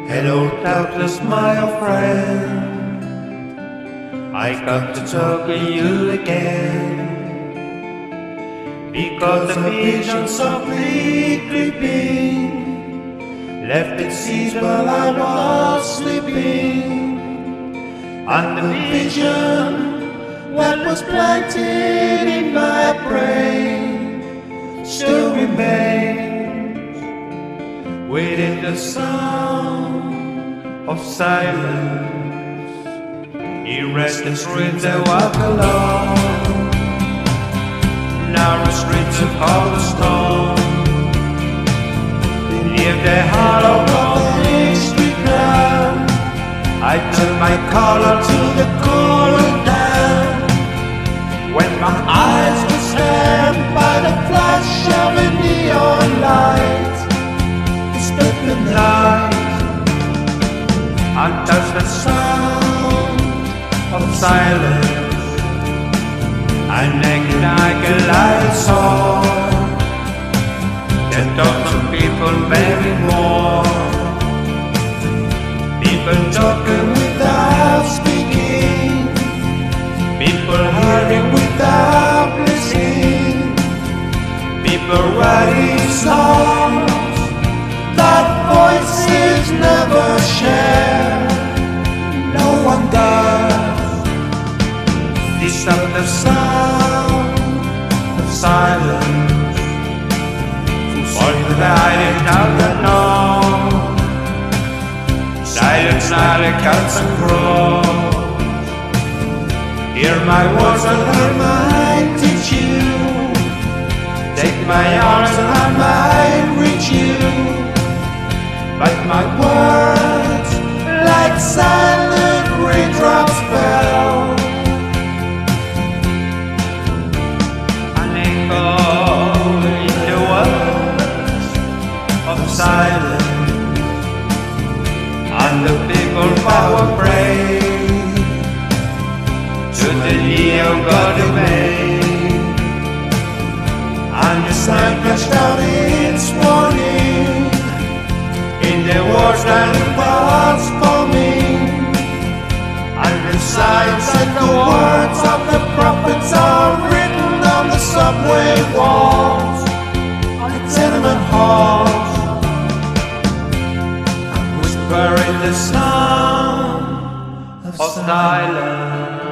Hello, darkness, my old friend. I come to talk to you again, because the vision softly creeping left its seeds while I was sleeping. And the vision, what was planted in my brain, still remains within the sound of silence. In restless streets I walk alone, narrow streets of cobblestone, beneath the hollow of the street ground. I turn my collar to the cooling down, when my eyes were stabbed by the flash of a neon light. It split the night and touched the sound of silence. And naked I can lie saw the thoughts of people bearing more. People talking without speaking, people hurrying without listening, people writing songs that voices never share. No one does. This of the sound of silence, for the light of the known. Silence not a constant cross. Hear my words and I might teach you. Take my arms and I might reach you. But my words, like silent raindrops, fell. Silence, and the people power pray to the neon god of May, and the sun flashed out its warning in the words that it was forming, and the signs and the words of the prophets are written on the subway walls, on the tenement halls. In the sound of silence.